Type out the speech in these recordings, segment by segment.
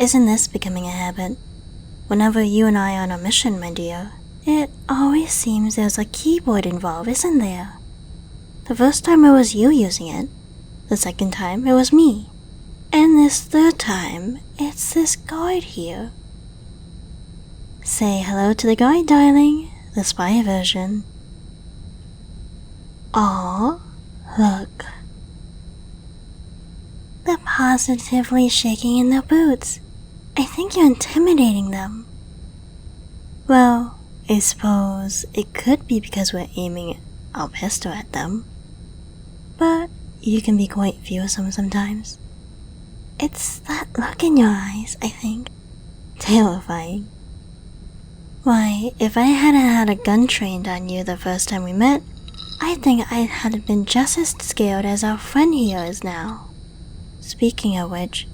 isn't this becoming a habit? Whenever you and I are on a mission, my dear, it always seems there's a keyboard involved, isn't there? The first time it was you using it. The second time it was me. And this third time, it's this guide here. Say hello to the guide, darling. The spy version. Aw, look. They're positively shaking in their boots. I think you're intimidating them. Well, I suppose it could be because we're aiming our pistol at them. But you can be quite fearsome sometimes. It's that look in your eyes, I think. Terrifying. Why, if I hadn't had a gun trained on you the first time we met, I think I had been just as scared as our friend here is now. Speaking of which,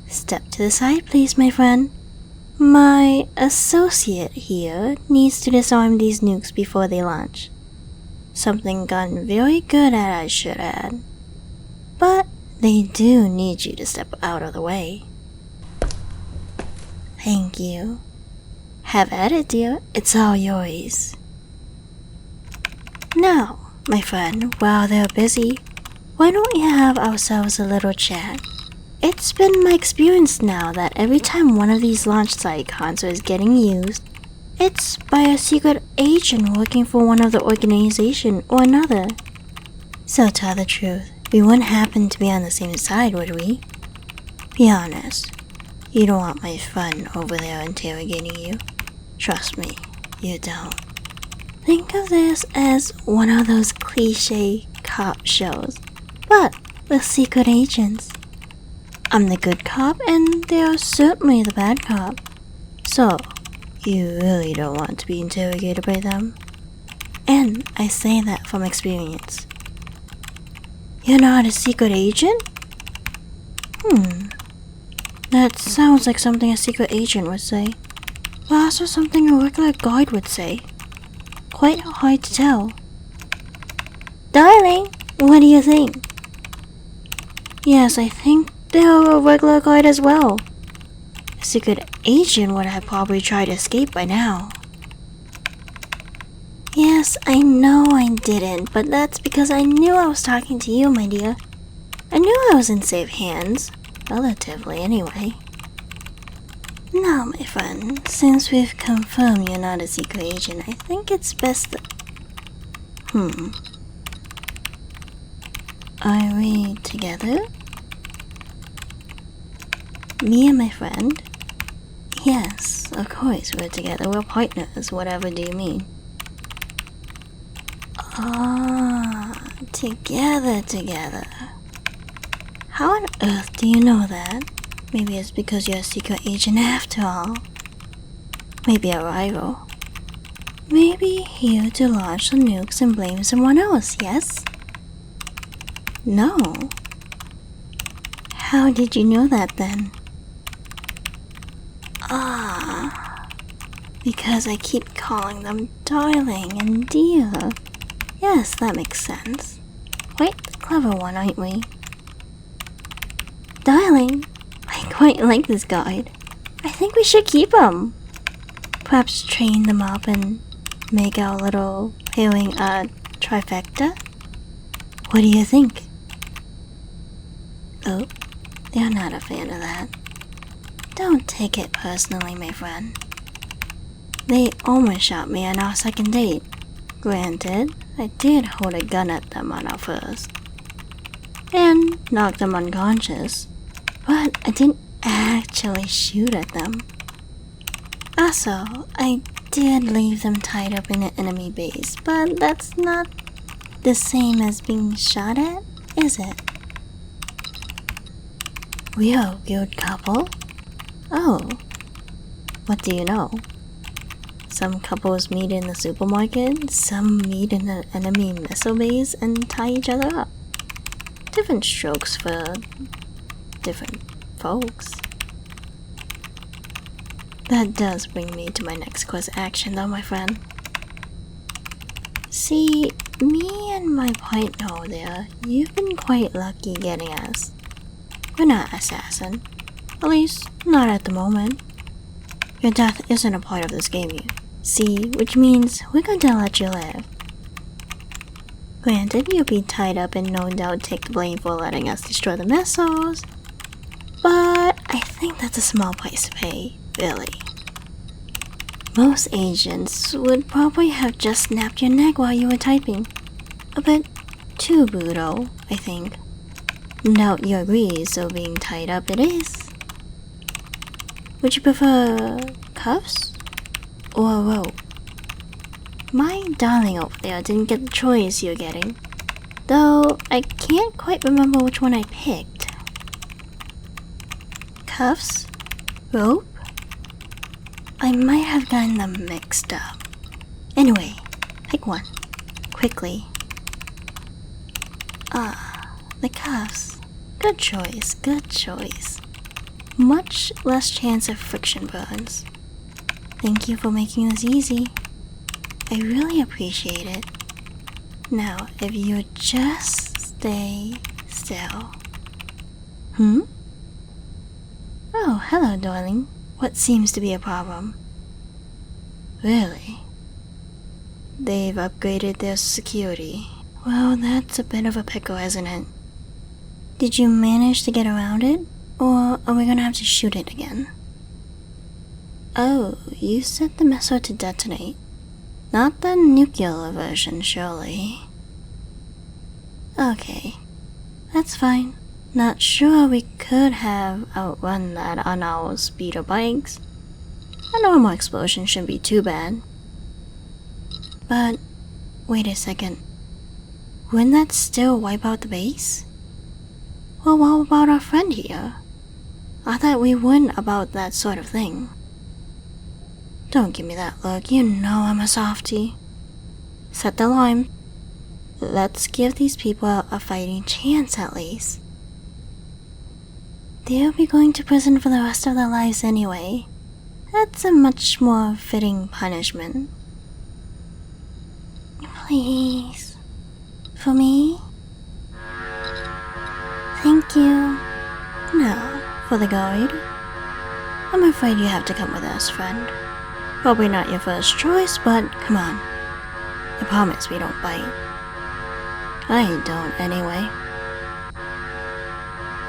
step to the side please, my friend. My associate here needs to disarm these nukes before they launch. Something gotten very good at, I should add. But they do need you to step out of the way. Thank you. Have at it, dear. It's all yours. Now, my friend, while they're busy, why don't we have ourselves a little chat? It's been my experience now that every time one of these launch icons is getting used, it's by a secret agent working for one of the organization or another. So tell the truth, we wouldn't happen to be on the same side, would we? Be honest. You don't want my friend over there interrogating you. Trust me, you don't. Think of this as one of those cliche cop shows, but with secret agents. I'm the good cop and they're certainly the bad cop. So, you really don't want to be interrogated by them? And I say that from experience. You're not a secret agent? That sounds like something a secret agent would say, but also something a regular guide would say. Quite hard to tell. Darling, what do you think? Yes, I think they're a regular guide as well. A secret agent would have probably tried to escape by now. Yes, I know I didn't, but that's because I knew I was talking to you, my dear. I knew I was in safe hands. Relatively, anyway. Now, my friend, since we've confirmed you're not a secret agent, I think it's best that... Are we together? Me and my friend? Yes, of course we're together. We're partners, whatever do you mean? Ah, together. How on earth do you know that? Maybe it's because you're a secret agent after all. Maybe a rival. Maybe here to launch the nukes and blame someone else, yes? No. How did you know that then? Because I keep calling them darling and dear. Yes, that makes sense. Quite the clever one, aren't we? Darling, I quite like this guide. I think we should keep him. Perhaps train them up and make our little pairing a trifecta? What do you think? Oh, they're not a fan of that. Don't take it personally, my friend. They almost shot me on our second date. Granted, I did hold a gun at them on our first. And knocked them unconscious. But I didn't actually shoot at them. Also, I did leave them tied up in an enemy base, but that's not the same as being shot at, is it? We are a good couple? Oh, what do you know? Some couples meet in the supermarket, some meet in an enemy missile base and tie each other up. Different strokes for different folks. That does bring me to my next course of action though, my friend. See, me and my partner there, you've been quite lucky getting us. We're not assassin. At least, not at the moment. Your death isn't a part of this game, you see, which means we're going to let you live. Granted, you'll be tied up and no doubt take the blame for letting us destroy the missiles, but I think that's a small price to pay, really. Most agents would probably have just snapped your neck while you were typing. A bit too brutal, I think. Doubt you agree, so being tied up it is. Would you prefer cuffs or a rope? My darling over there didn't get the choice you're getting, though I can't quite remember which one I picked. Cuffs? Rope? I might have gotten them mixed up. Anyway, pick one. Quickly. The cuffs. Good choice, good choice. Much less chance of friction burns. Thank you for making this easy. I really appreciate it. Now, if you would just stay still. Oh, hello, darling. What seems to be a problem? Really? They've upgraded their security. Well, that's a bit of a pickle, isn't it? Did you manage to get around it? Or are we gonna have to shoot it again? Oh, you set the missile to detonate. Not the nuclear version, surely. Okay, that's fine. Not sure we could have outrun that on our speeder bikes. A normal explosion shouldn't be too bad. But, wait a second. Wouldn't that still wipe out the base? Well, what about our friend here? I thought we wouldn't about that sort of thing. Don't give me that look, you know I'm a softie. Set the alarm. Let's give these people a fighting chance at least. They'll be going to prison for the rest of their lives anyway. That's a much more fitting punishment. Please. For me? Thank you. No, for the guard. I'm afraid you have to come with us, friend. Probably not your first choice, but come on. I promise we don't bite. I don't, anyway.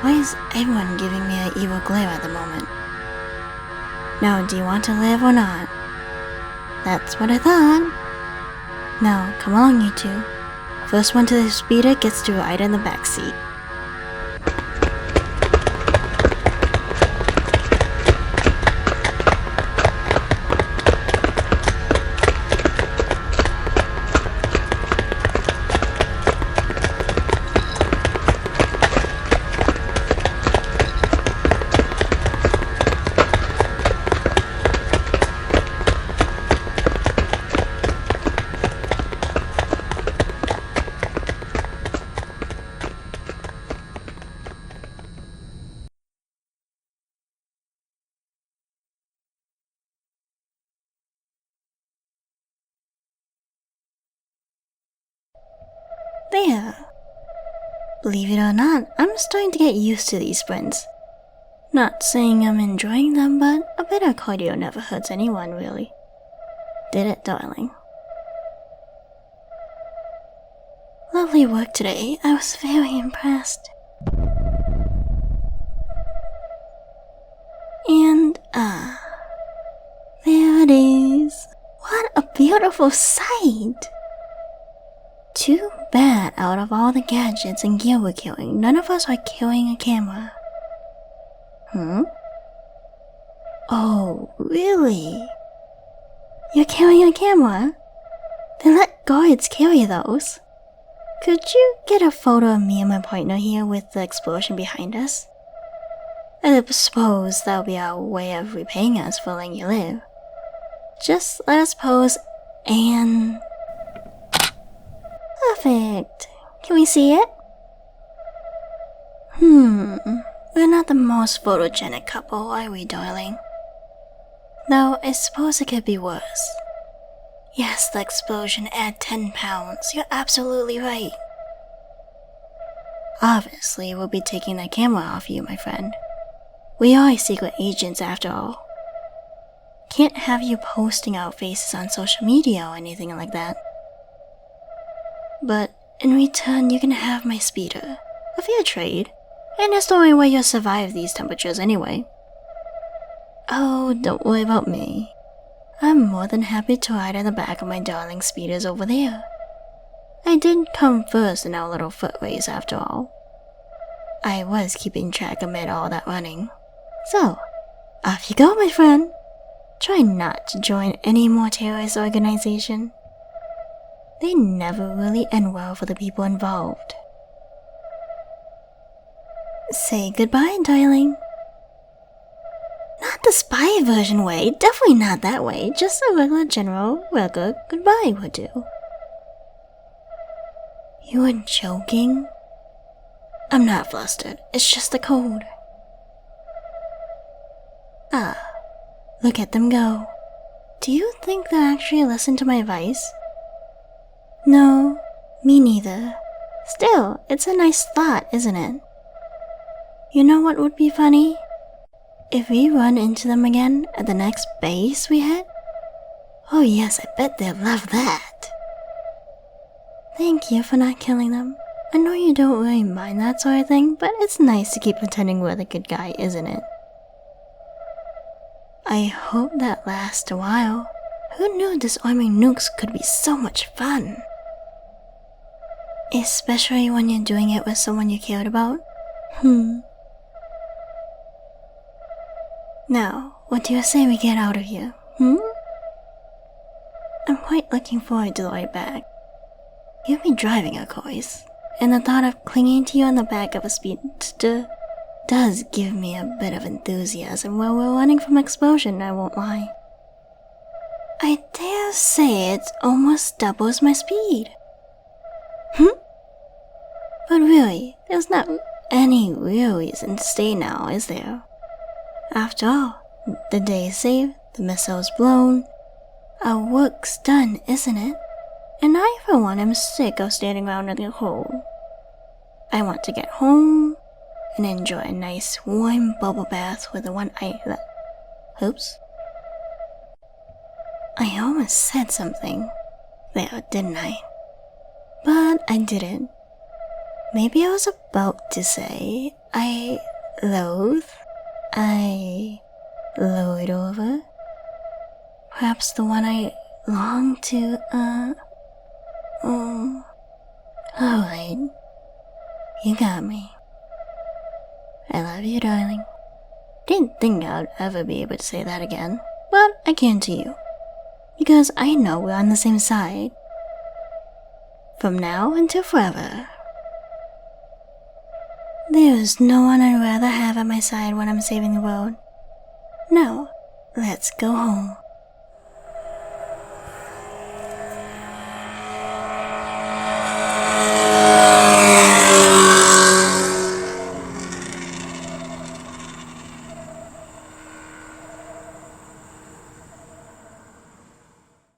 Why is everyone giving me an evil glare at the moment? Now, do you want to live or not? That's what I thought. Now, come along, you two. First one to the speeder gets to ride in the back seat. There. Believe it or not, I'm starting to get used to these sprints. Not saying I'm enjoying them, but a bit of cardio never hurts anyone, really. Did it, darling? Lovely work today. I was very impressed. And, there it is. What a beautiful sight! Too bad out of all the gadgets and gear we're killing, none of us are killing a camera. Oh, really? You're carrying a camera? Then let guards carry those. Could you get a photo of me and my partner here with the explosion behind us? I suppose that'll be our way of repaying us for letting you live. Just let us pose and... Perfect. Can we see it? We're not the most photogenic couple, are we, darling? Though I suppose it could be worse. Yes, the explosion at 10 pounds. You're absolutely right. Obviously, we'll be taking the camera off you, my friend. We are secret agents after all. Can't have you posting our faces on social media or anything like that. But in return, you can have my speeder. A fair trade. And that's the only way you'll survive these temperatures anyway. Oh, don't worry about me. I'm more than happy to ride on the back of my darling speeders over there. I did come first in our little foot race after all. I was keeping track amid all that running. So, off you go, my friend. Try not to join any more terrorist organization. They never really end well for the people involved. Say goodbye, darling. Not the spy version way, definitely not that way, just a regular goodbye would do. You are joking? I'm not flustered, it's just the cold. Ah, look at them go. Do you think they'll actually listen to my advice? No, me neither. Still, it's a nice thought, isn't it? You know what would be funny? If we run into them again at the next base we hit? Oh yes, I bet they'll love that. Thank you for not killing them. I know you don't really mind that sort of thing, but it's nice to keep pretending we're the good guy, isn't it? I hope that lasts a while. Who knew disarming nukes could be so much fun? Especially when you're doing it with someone you cared about. Now, what do you say we get out of here, I'm quite looking forward to the ride back. You'll be driving, of course, and the thought of clinging to you on the back of a speedster does give me a bit of enthusiasm while we're running from explosion, I won't lie. I dare say it almost doubles my speed. But really, there's not any real reason to stay now, is there? After all, the day is saved, the missile's blown. Our work's done, isn't it? And I, for one, am sick of standing around in the cold. I want to get home and enjoy a nice warm bubble bath with the one Oops. I almost said something there, didn't I? But I didn't. Maybe I was about to say I loathe it over. Perhaps the one I long to, Alright. You got me. I love you, darling. Didn't think I'd ever be able to say that again, but I can to you. Because I know we're on the same side. From now until forever. There's no one I'd rather have at my side when I'm saving the world. Now, let's go home.